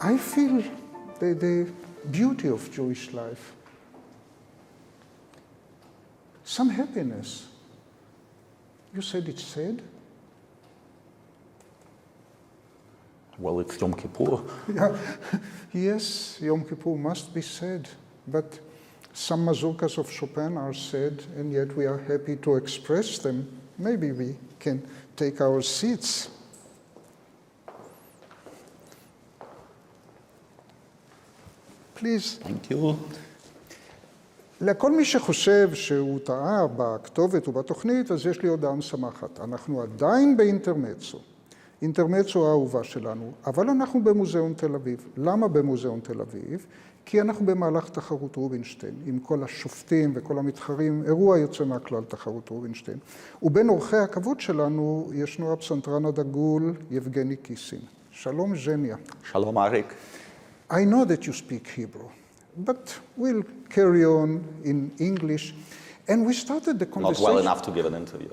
I feel the beauty of Jewish life. Some happiness. You said it's sad? Well, it's Yom Kippur. Yeah. Yes, Yom Kippur must be sad, but some mazurkas of Chopin are sad, and yet we are happy to express them. Maybe we can take our seats. Please. Thank you. לכל מי שחושב שהוא טעה בכתובת ובתוכנית, אז יש לי הודעה משמחת. אנחנו עדיין באינטרמצו. אינטרמצו האהובה שלנו, אבל אנחנו במוזיאון תל אביב. למה במוזיאון תל אביב? כי אנחנו במהלך תחרות רובינשטיין, עם כל השופטים וכל המתחרים, אירוע יוצא מהכלל תחרות רובינשטיין. ובין אורחי הכבוד שלנו ישנו הפסנתרן הדגול יבגני קיסין. שלום ז'ניה. Shalom, Arik. I know that you speak Hebrew, but we'll carry on in English. And we started the conversation. Not well enough to give an interview.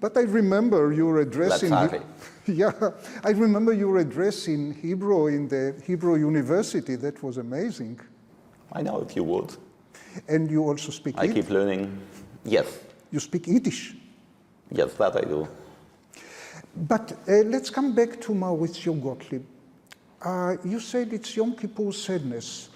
But I remember your address in Let's yeah, I remember your address in Hebrew in the Hebrew University. That was amazing. I know if you would. And you also speak I keep learning. Yes. You speak Yiddish. Yes, that I do. But let's come back to Maurizio Gottlieb. You said it's Yom Kippur sadness.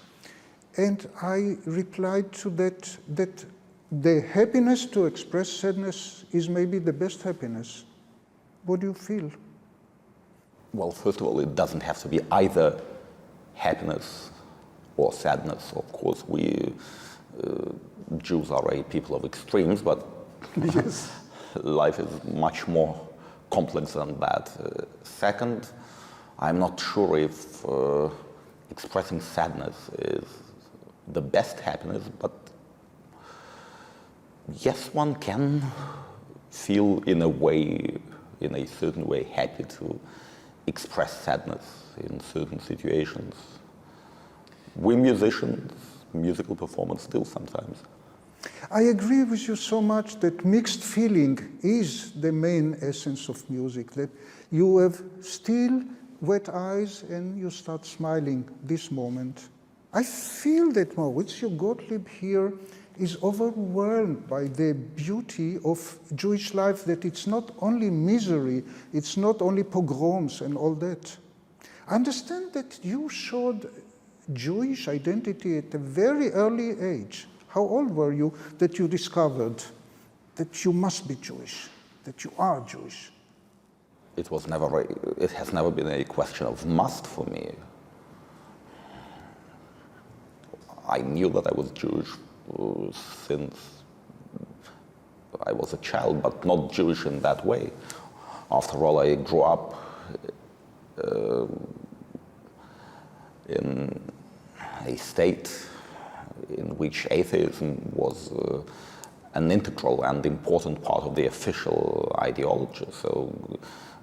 And I replied to that the happiness to express sadness is maybe the best happiness. What do you feel? Well, first of all, it doesn't have to be either happiness or sadness. Of course, we Jews are a people of extremes, but Yes. life is much more complex than that. Second, I'm not sure if expressing sadness is the best happiness, but yes, one can feel in a certain way happy to express sadness in certain situations. We musicians, musical performers do sometimes. I agree with you so much that mixed feeling is the main essence of music, that you have still wet eyes and you start smiling this moment. I feel that Maurizio Gottlieb here is overwhelmed by the beauty of Jewish life, that it's not only misery, it's not only pogroms and all that. I understand that you showed Jewish identity at a very early age. How old were you that you discovered that you must be Jewish, that you are Jewish? It has never been a question of must for me. I knew that I was Jewish since I was a child, but not Jewish in that way. After all, I grew up in a state in which atheism was an integral and important part of the official ideology. So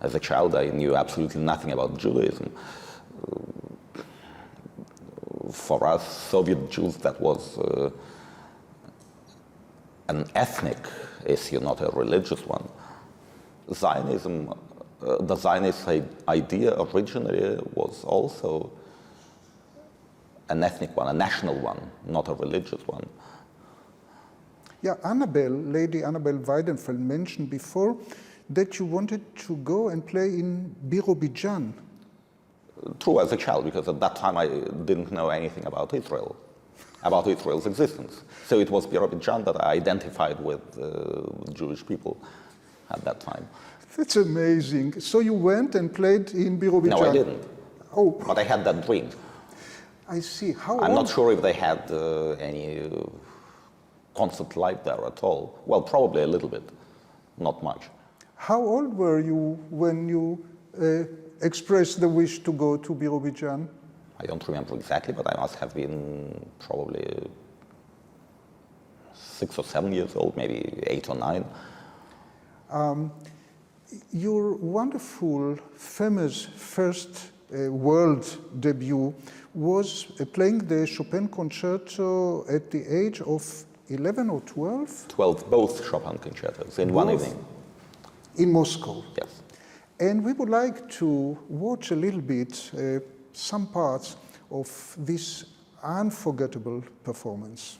as a child, I knew absolutely nothing about Judaism. For us Soviet Jews, that was an ethnic issue, not a religious one. Zionism, the Zionist idea originally was also an ethnic one, a national one, not a religious one. Yeah, Lady Annabelle Weidenfeld mentioned before that you wanted to go and play in Birobidzhan. True, as a child, because at that time I didn't know anything about Israel, about Israel's existence. So it was Birobidzhan that I identified with Jewish people at that time. That's amazing. So you went and played in Birobidzhan? No, I didn't. Oh, but I had that dream. I see. I'm not sure if they had any concert live there at all. Well, probably a little bit, not much. How old were you when you expressed the wish to go to Birobidzhan? I don't remember exactly, but I must have been probably 6 or 7 years old, maybe 8 or 9. Your wonderful, famous first world debut was playing the Chopin concerto at the age of 11 or 12? 12, both Chopin concertos in one evening. In Moscow? Yes. And we would like to watch a little bit some parts of this unforgettable performance.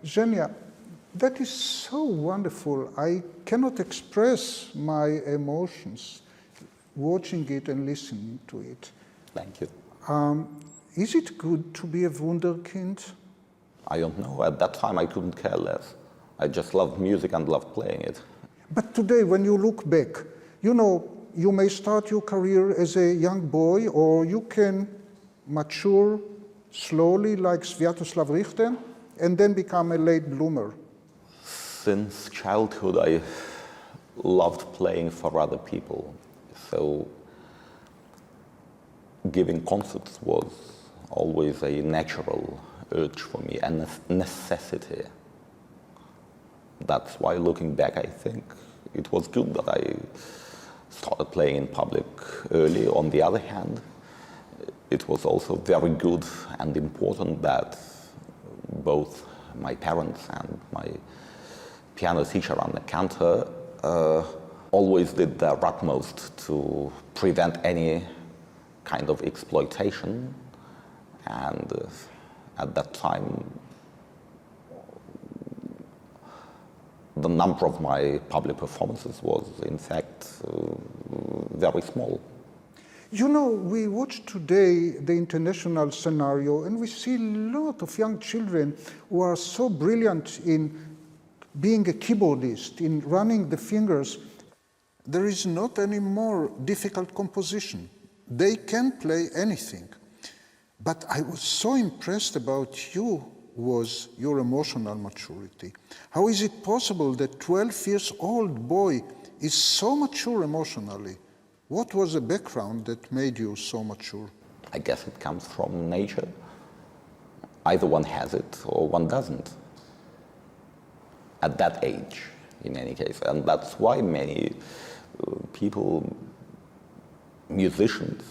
Zhenya, that is so wonderful. I cannot express my emotions watching it and listening to it. Thank you. Is it good to be a wunderkind? I don't know. At that time, I couldn't care less. I just loved music and loved playing it. But today, when you look back, you know, you may start your career as a young boy, or you can mature slowly like Sviatoslav Richter, and then become a late bloomer. Since childhood, I loved playing for other people. So giving concerts was always a natural urge for me, and a necessity. That's why, looking back, I think it was good that I started playing in public early. On the other hand, it was also very good and important that both my parents and my piano teacher and the cantor always did their utmost to prevent any kind of exploitation. And at that time, the number of my public performances was, in fact, very small. You know, we watch today the international scenario, and we see a lot of young children who are so brilliant in being a keyboardist, in running the fingers. There is not any more difficult composition. They can play anything. But I was so impressed about you was your emotional maturity. How is it possible that 12 years old boy is so mature emotionally? What was the background that made you so mature? I guess it comes from nature. Either one has it or one doesn't. At that age, in any case. And that's why many people, musicians,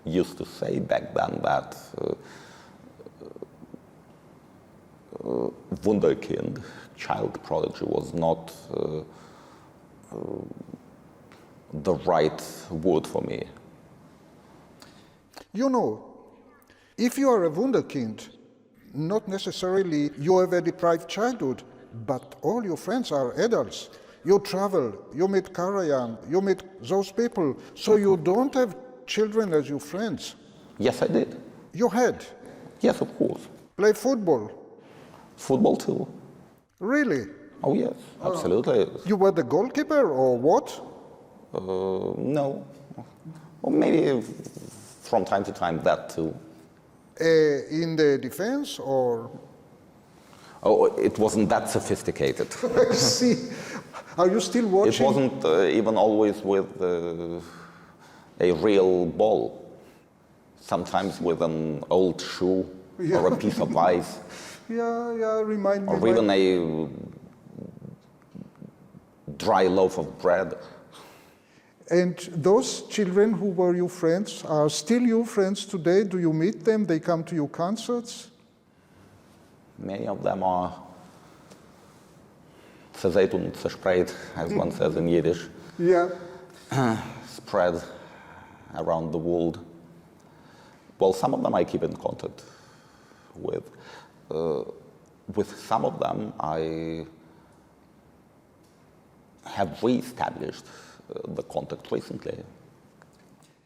used to say back then that Wunderkind, child prodigy, was not the right word for me. You know, if you are a wunderkind, not necessarily you have a deprived childhood, but all your friends are adults. You travel, you meet Karajan, you meet those people, so you don't have children as your friends. Yes, I did. You had? Yes, of course. Play football? Football too. Really? Oh yes, absolutely. You were the goalkeeper or what? No. Or maybe from time to time that too. In the defense or? Oh, it wasn't that sophisticated. I see. Are you still watching? It wasn't even always with a real ball. Sometimes with an old shoe or a piece of ice. Yeah, remind me. Or even a dry loaf of bread. And those children who were your friends are still your friends today? Do you meet them? They come to your concerts? Many of them are zersägt und zersprayt, as one says in Yiddish, Yeah. spread around the world. Well, some of them I keep in contact with. With some of them I have re-established the contact recently.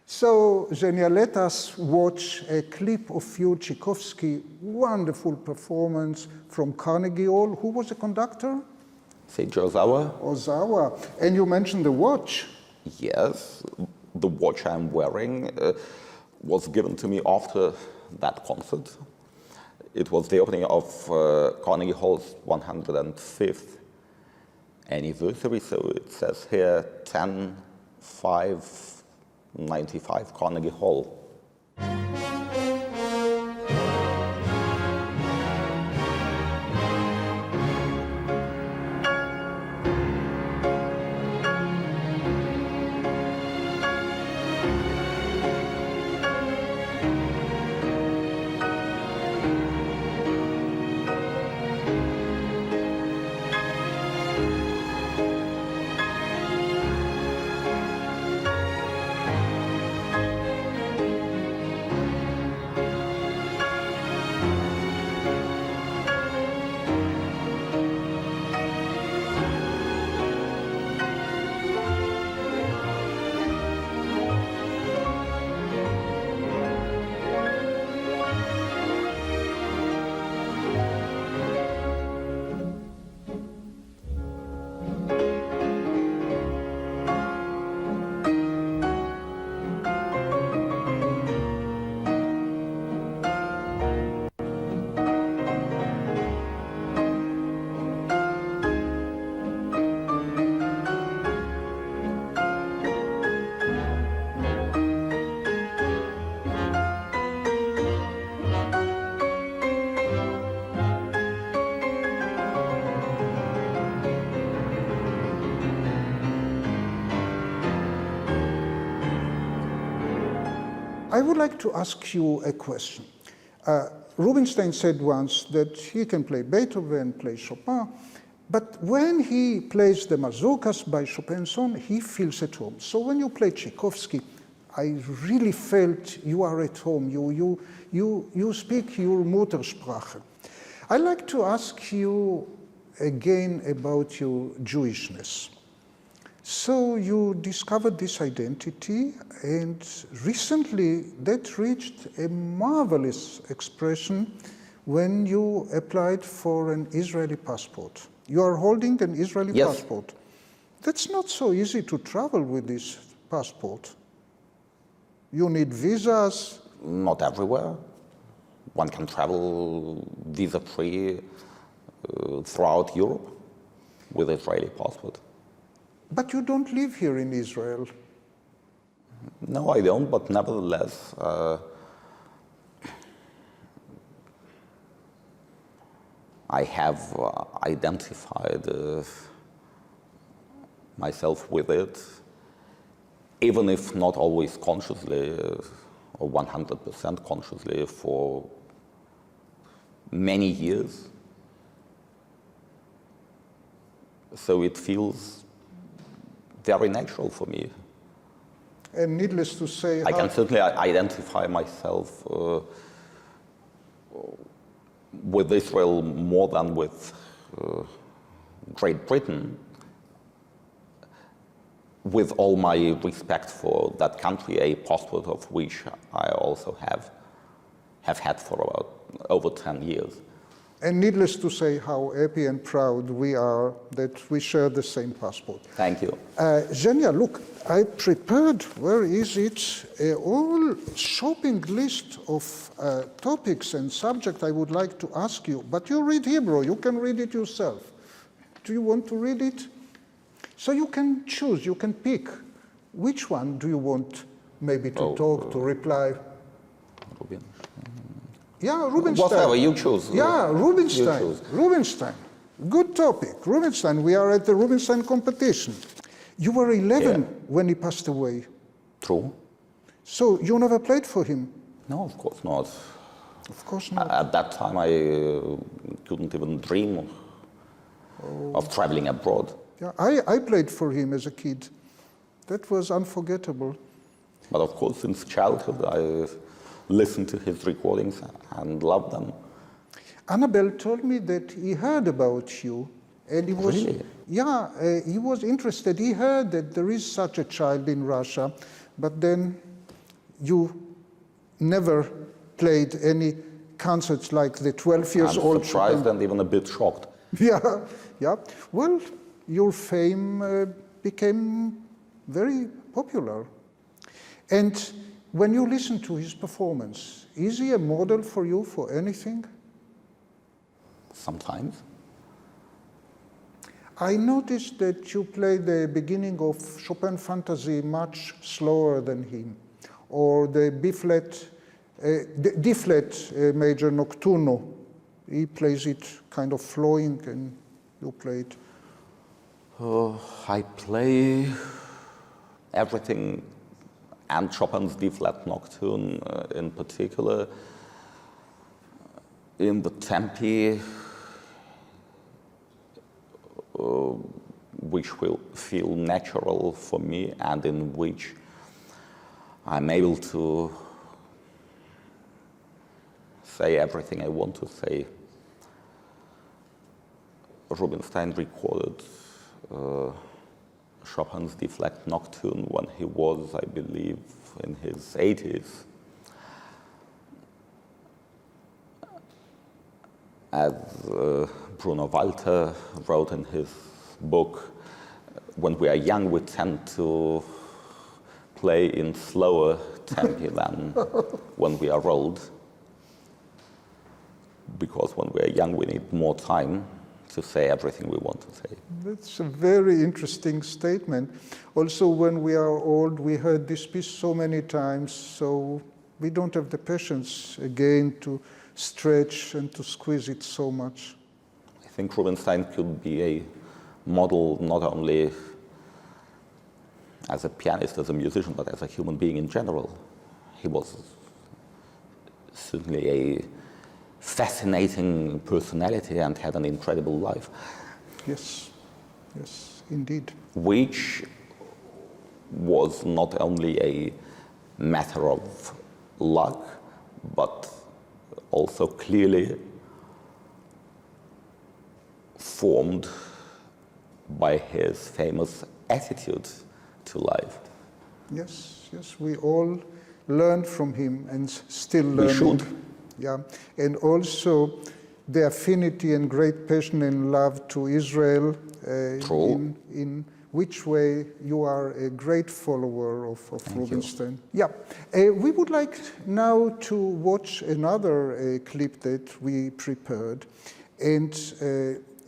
So, Zhenya, let us watch a clip of you, Tchaikovsky, wonderful performance from Carnegie Hall. Who was the conductor? Seiji Ozawa? Ozawa. And you mentioned the watch. Yes, the watch I'm wearing was given to me after that concert. It was the opening of Carnegie Hall's 105th anniversary, so it says here 10/5/95 Carnegie Hall. I would like to ask you a question. Rubinstein said once that he can play Beethoven, play Chopin, but when he plays the mazurkas by Chopin's son, he feels at home. So when you play Tchaikovsky, I really felt you are at home. You speak your Muttersprache. I'd like to ask you again about your Jewishness. So you discovered this identity, and recently that reached a marvelous expression when you applied for an Israeli passport. You are holding an Israeli Yes. passport. That's not so easy to travel with this passport. You need visas. Not everywhere. One can travel visa-free throughout Europe with Israeli passport. But you don't live here in Israel. No, I don't, but nevertheless, I have identified myself with it, even if not always consciously or 100% consciously for many years. So it feels very natural for me. And needless to say, I can certainly identify myself with Israel more than with Great Britain, with all my respect for that country, a passport of which I also have had for about over 10 years. and needless to say how happy and proud we are that we share the same passport. Thank you. Zhenya, look, I prepared, where is it, a whole shopping list of topics and subjects I would like to ask you. But you read Hebrew, you can read it yourself. Do you want to read it? So you can choose, you can pick. Which one do you want maybe to talk, to reply? Rubin. Yeah, Rubinstein. Whatever, you choose. Yeah, Rubinstein. You choose. Rubinstein. Good topic. Rubinstein. We are at the Rubinstein competition. You were 11 when he passed away. True. So you never played for him? No, of course not. Of course not. At that time, I couldn't even dream of traveling abroad. Yeah, I played for him as a kid. That was unforgettable. But of course, since childhood, I listened to his recordings and loved them. Annabelle told me that he heard about you, and he was Really? he was interested. He heard that there is such a child in Russia, but then you never played any concerts like the 12 years I'm old. surprised and even a bit shocked. Yeah, yeah. Well, your fame became very popular. And when you listen to his performance, is he a model for you for anything? Sometimes. I noticed that you play the beginning of Chopin Fantasy much slower than him, or the D-flat major Nocturno. He plays it kind of flowing, and you play it. I play everything, and Chopin's D-flat Nocturne in particular, in the tempi which will feel natural for me and in which I'm able to say everything I want to say. Rubinstein recorded Chopin's D-flat Nocturne when he was, I believe, in his 80s. As Bruno Walter wrote in his book, when we are young, we tend to play in slower tempi than when we are old. Because when we are young, we need more time to say everything we want to say. That's a very interesting statement. Also, when we are old, we heard this piece so many times, so we don't have the patience again to stretch and to squeeze it so much. I think Rubinstein could be a model not only as a pianist, as a musician, but as a human being in general. He was certainly a fascinating personality and had an incredible life. Yes, yes, indeed. Which was not only a matter of luck, but also clearly formed by his famous attitude to life. Yes, yes, we all learned from him and still learn. We should. Yeah, and also the affinity and great passion and love to Israel. True. In which way you are a great follower of Rubinstein. You. Yeah, we would like now to watch another clip that we prepared, and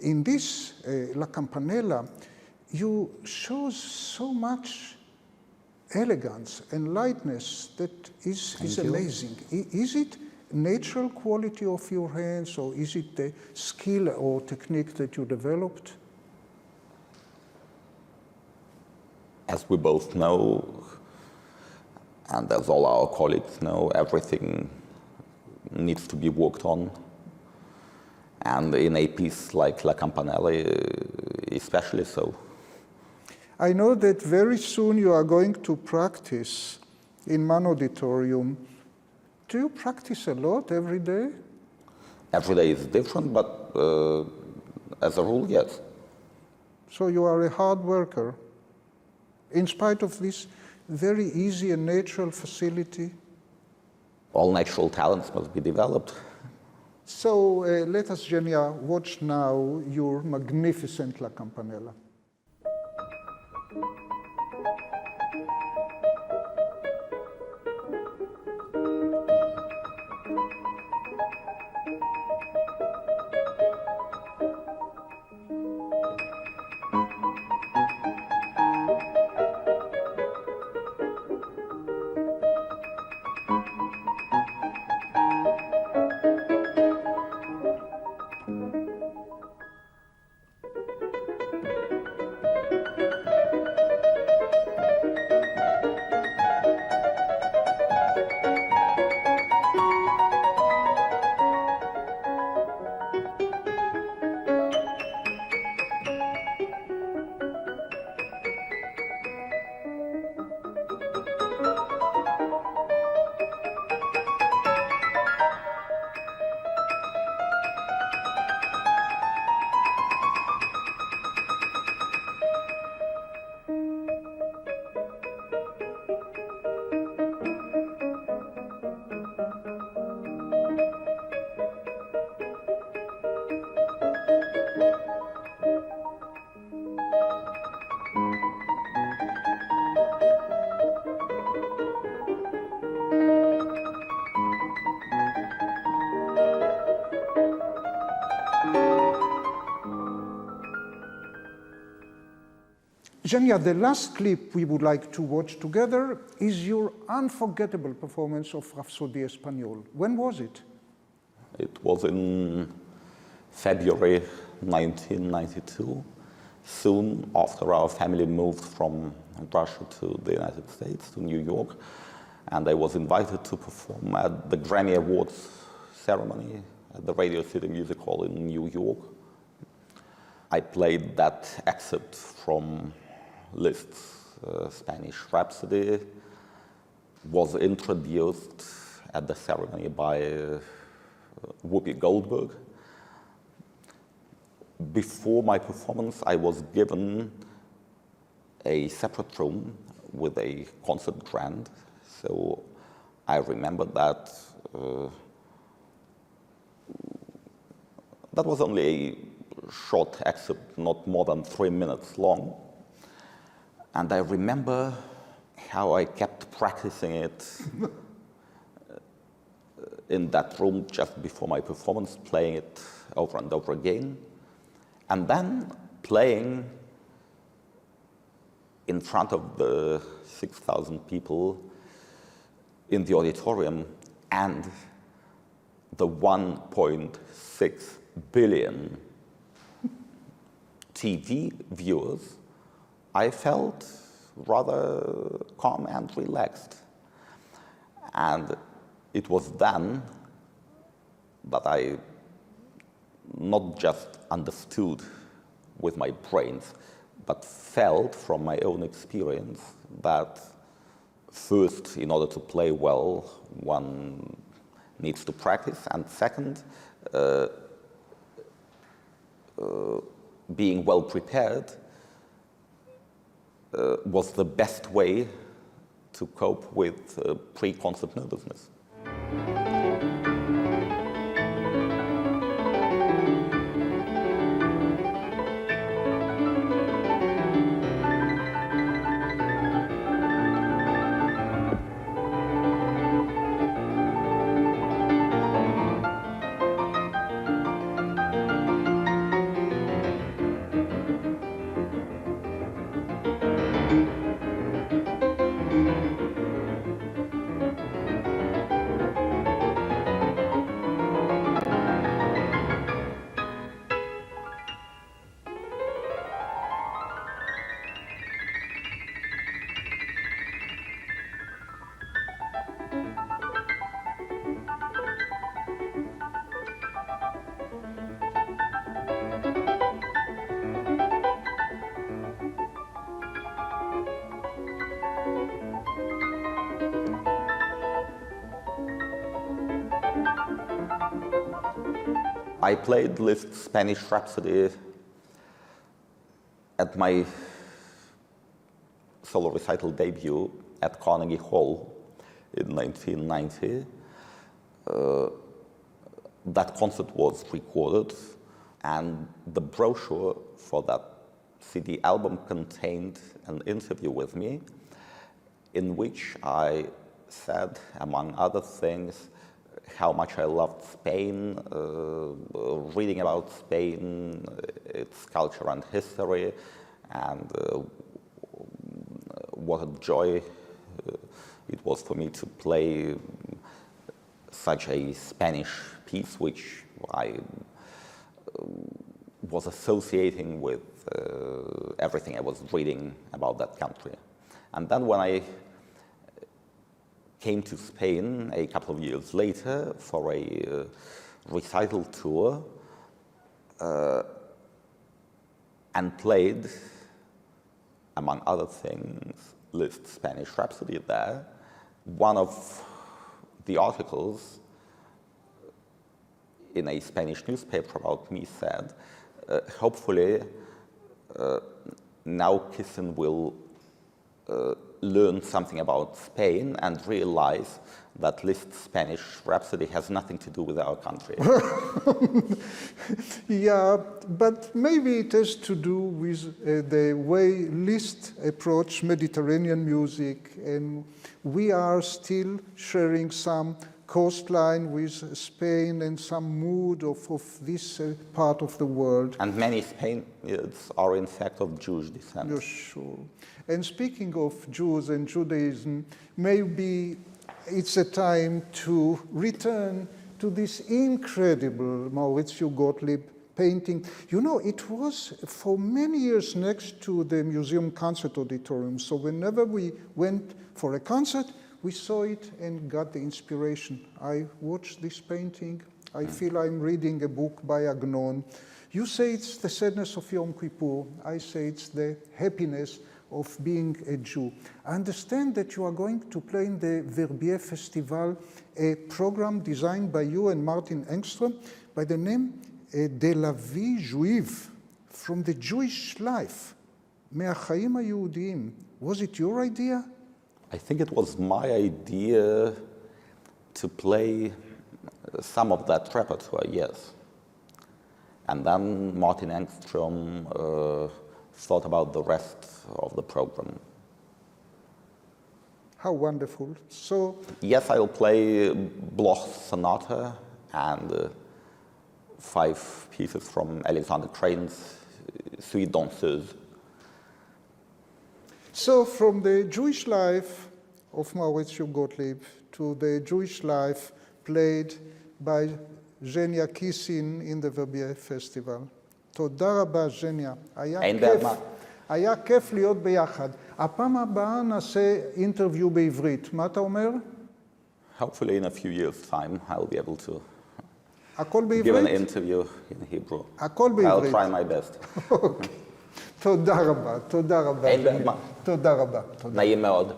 in this La Campanella, you show so much elegance and lightness that is amazing. Is it natural quality of your hands, or is it the skill or technique that you developed? As we both know, and as all our colleagues know, everything needs to be worked on. And in a piece like La Campanella, especially so. I know that very soon you are going to practice in Man Auditorium. Do you practice a lot every day? Every day is different, but as a rule, yes. So you are a hard worker, in spite of this very easy and natural facility? All natural talents must be developed. So let us, Genia, watch now your magnificent La Campanella. Zhenya, the last clip we would like to watch together is your unforgettable performance of Rhapsody Espagnole. When was it? It was in February 1992, soon after our family moved from Russia to the United States, to New York, and I was invited to perform at the Grammy Awards ceremony at the Radio City Music Hall in New York. I played that excerpt from Liszt's Spanish Rhapsody, was introduced at the ceremony by Whoopi Goldberg. Before my performance, I was given a separate room with a concert grant, so I remember that that was only a short excerpt, not more than 3 minutes long. And I remember how I kept practicing it in that room just before my performance, playing it over and over again, and then playing in front of the 6,000 people in the auditorium and the 1.6 billion TV viewers. I felt rather calm and relaxed. And it was then that I not just understood with my brains, but felt from my own experience that first, in order to play well, one needs to practice, and second, being well prepared was the best way to cope with pre-concert nervousness. I played Liszt's Spanish Rhapsody at my solo recital debut at Carnegie Hall in 1990. That concert was recorded, and the brochure for that CD album contained an interview with me in which I said, among other things, how much I loved Spain, reading about Spain, its culture and history, and what a joy it was for me to play such a Spanish piece, which I was associating with everything I was reading about that country. And then when I came to Spain a couple of years later for a recital tour and played, among other things, Liszt's Spanish Rhapsody there. One of the articles in a Spanish newspaper about me said, hopefully now Kissin will learn something about Spain and realize that Liszt's Spanish Rhapsody has nothing to do with our country. Yeah, but maybe it has to do with the way Liszt approached Mediterranean music, and we are still sharing some coastline with Spain and some mood of this part of the world. And many Spaniards are in fact of Jewish descent. You're sure. And speaking of Jews and Judaism, maybe it's a time to return to this incredible Maurizio Gottlieb painting. You know, it was for many years next to the museum concert auditorium. So whenever we went for a concert, we saw it and got the inspiration. I watched this painting. I feel I'm reading a book by Agnon. You say it's the sadness of Yom Kippur. I say it's the happiness of being a Jew. I understand that you are going to play in the Verbier Festival a program designed by you and Martin Engström by the name De la Vie Juive, from the Jewish life, מהחיים היהודיים. Was it your idea? I think it was my idea to play some of that repertoire, yes. And then Martin Engström thought about the rest of the program. How wonderful. So, yes, I'll play Bloch's Sonata and 5 pieces from Alexander Crane's Suite Danseuse. So from the Jewish life of Maurizio Gottlieb to the Jewish life played by ז'ניה קיסין in the Verbier Festival. תודה רבה, ז'ניה. היה כיף להיות ביחד. הפעם הבאה נעשה אינטרוויו בעברית. מה אתה אומר? Hopefully in a few years' time I'll be able to הכל בעברית? give an interview in Hebrew. הכל בעברית. I'll try my best. תודה רבה, תודה רבה. אין בעיה. תודה רבה. נעים מאוד.